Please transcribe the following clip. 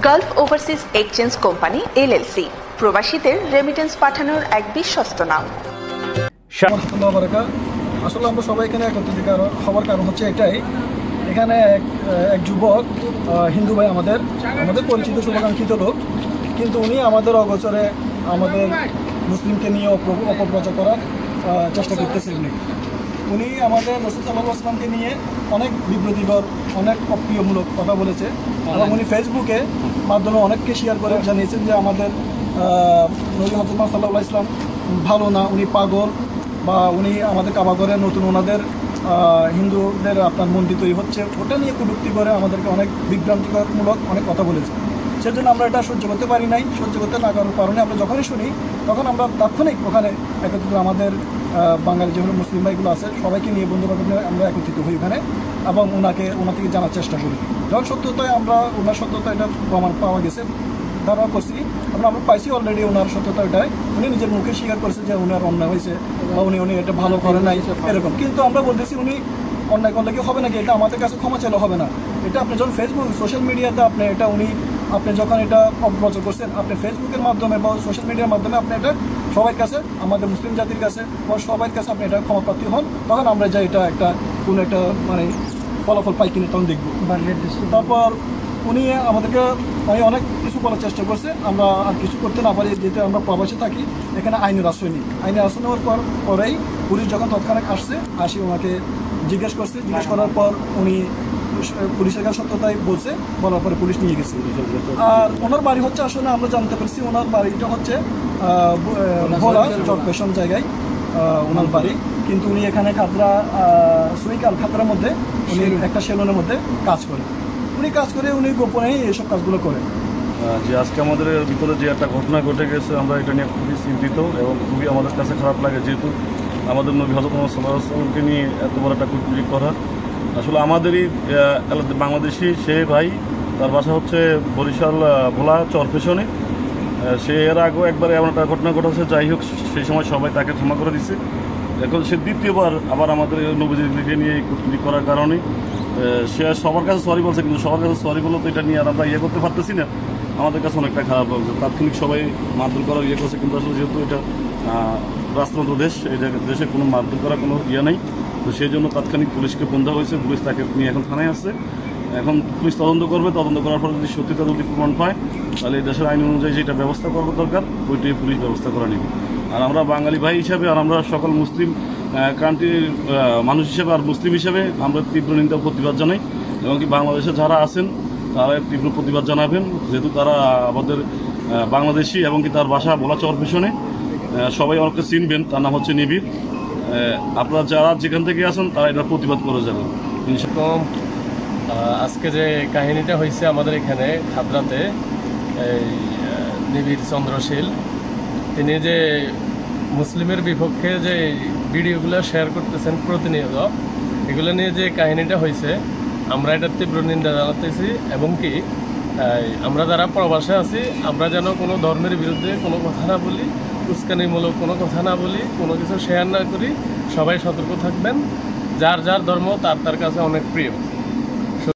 Gulf overseas exchange company LLC প্রবাসীদের remittance পাঠানোর এক বিশ্বস্ত নাম। আসলে আমরা সবাই এখানে একত্রিত হওয়ার কারণ হচ্ছে এটাই, এখানে এক যুবক হিন্দু ভাই আমাদের পরিচিত শুভাকাঙ্ক্ষিত লোক, কিন্তু উনি আমাদের অগোচরে আমাদের মুসলিমকে নিয়ে অপপ্রচার করার চেষ্টা করতেছিলেন। উনি আমাদের রাসূল সাল্লাল্লাহু আলাইহি ওয়াসাল্লামকে নিয়ে অনেক বিব্রতিকর, অনেক অপ্রিয়মূলক কথা বলেছে এবং উনি ফেসবুকে মাধ্যমে অনেককে শেয়ার করে জানিয়েছেন যে আমাদের নবী হযরত মুহাম্মদ সাল্লাল্লাহু আলাইহি ওয়াসাল্লাম ভালো না, উনি পাগল, বা উনি আমাদের কাবাঘরে নতুন ওনাদের হিন্দুদের আপনার মন্দির তৈরি হচ্ছে, ওটা নিয়ে কটূক্তি করে আমাদেরকে অনেক বিভ্রান্তিকরমূলক অনেক কথা বলেছে। সেজন্য আমরা এটা সহ্য করতে পারি নাই। সহ্য করতে না করার কারণে আমরা যখনই শুনি তখন আমরা তাৎক্ষণিক ওখানে একত্রিত, আমাদের বাঙালি যেগুলো মুসলিম ভাইগুলো আছে সবাইকে নিয়ে বন্ধুবান্ধব নিয়ে আমরা একত্রিত হই ওখানে এবং ওনার থেকে জানার চেষ্টা করি। যখন সত্যতায় ওনার সত্যতা এটা প্রমাণ পাওয়া গেছে, ধারণা করছি আমরা পাইছি অলরেডি ওনার সত্যতা এটাই, উনি নিজের মুখে স্বীকার করেছে যে উনার অন্যায় হয়েছে বা উনি এটা ভালো করে নাই এরকম। কিন্তু আমরা বলতেছি উনি অন্যায় করলে কি হবে নাকি, এটা আমাদের কাছে ক্ষমা চাইলে হবে না। এটা আপনি যখন ফেসবুক সোশ্যাল মিডিয়াতে আপনি যখন এটা অপপ্রচার করছেন, আপনি ফেসবুকের মাধ্যমে বা সোশ্যাল মিডিয়ার মাধ্যমে আপনি এটা সবার কাছে, আমাদের মুসলিম জাতির কাছে বা সবার কাছে আপনি এটা ক্ষমাপ্রাপ্তি হন, তখন আমরা যাই এটা কোনো একটা মানে ফলাফল পাই কিনে তখন দেখব। তারপর উনি আমাদেরকে অনেক কিছু বলার চেষ্টা করছে, আমরা আর কিছু করতে না পারি, যেহেতু আমরা প্রবাসে থাকি, এখানে আইনের আশ্রয় নিই। আইনের আশ্রয় নেওয়ার পরেই পুলিশ যখন তৎক্ষণাৎ আসি ওনাকে জিজ্ঞেস করার পর উনি পুলিশের কাছে সত্যতাই বলার পরে পুলিশ নিয়ে গেছে। আর ওনার বাড়ি হচ্ছে, আসলে আমরা জানতে পারছি ওনার বাড়িটা হচ্ছে ভোলা চরপেশন জায়গায় ওনার বাড়ি, কিন্তু উনি এখানে খাতরার মধ্যে উনি একটা সেলুনের মধ্যে কাজ করে উনি গোপনে এইসব কাজগুলো করেন। যে আজকে আমাদের ভিতরে যে একটা ঘটনা ঘটে গেছে, আমরা এটা নিয়ে খুবই চিন্তিত এবং খুবই আমাদের কাছে খারাপ লাগে, যেহেতু আমাদের নবী হযরত মুহাম্মদ সাল্লাল্লাহু আলাইহি ওয়াসাল্লামকে নিয়ে এত বড় একটা কূটনীতি করা। আসলে আমাদেরই বাংলাদেশি সে ভাই, তার বাসা হচ্ছে বরিশাল ভোলা চরপেশনে। সে এর আগেও একবার এমন একটা ঘটনা ঘটেছে, যাই হোক সেই সময় সবাই তাকে ক্ষমা করে দিছে। এখন সে দ্বিতীয়বার আবার আমাদের নবীজিকে নিয়ে কূটনীতি করার কারণে সে সবার কাছে সরি বলছে, কিন্তু সবার কাছে সরি বললো তো এটা নিয়ে আর আমরা করতে পারতেছি না। আমাদের কাছে অনেকটা খারাপ লাগছে। তাৎক্ষণিক সবাই মারধর করার করছে, কিন্তু আসলে যেহেতু এটা রাষ্ট্রযন্ত্র দেশ, এই দেশে কোনো মারধর করার কোনো নেই, তো সেই জন্য তাৎক্ষণিক পুলিশকে ফোন দেওয়া হয়েছে। পুলিশ তাকে নিয়ে এখন থানায় আসছে। এখন পুলিশ তদন্ত করবে, তদন্ত করার পর যদি সত্যিটা প্রমাণ পায়, তাহলে এই দেশের আইন অনুযায়ী যেটা ব্যবস্থা করার দরকার ওইটাই পুলিশ ব্যবস্থা করে নেবে। আর আমরা বাঙালি ভাই হিসাবে আর আমরা সকল মুসলিম কান্ট্রির মানুষ হিসেবে আর মুসলিম হিসেবে আমরা তীব্র নিন্দা প্রতিবাদ জানাই, এবং কি বাংলাদেশে যারা আছেন তারা তীব্র প্রতিবাদ জানাবেন, যেহেতু তারা আমাদের বাংলাদেশি এবং কি তার বাসা ভোলা চরপেশনে। সবাই অনেকটা চিনবেন, তার নাম হচ্ছে নিবিড়। আপনারা যারা যেখান থেকে আছেন তারা এটা প্রতিবাদ করে যাবেন। আজকে যে কাহিনীটা হয়েছে আমাদের এখানে খাতড়াতে, এই নিবিড় চন্দ্রশীল, তিনি যে মুসলিমের বিপক্ষে যে ভিডিওগুলো শেয়ার করতেছেন প্রতিনিয়ত, এগুলো নিয়ে যে কাহিনীটা হয়েছে, আমরা এটা তীব্র নিন্দা জানাতেছি। এবং কি আমরা যারা প্রবাসে আছি, আমরা যেন কোনো ধর্মের বিরুদ্ধে কোনো কথা না বলি, উস্কানিমূলক কোনো কথা না বলি, কোনো কিছু শেয়ার না করি। সবাই সতর্ক থাকবেন, যার যার ধর্ম তার কাছে অনেক প্রিয়।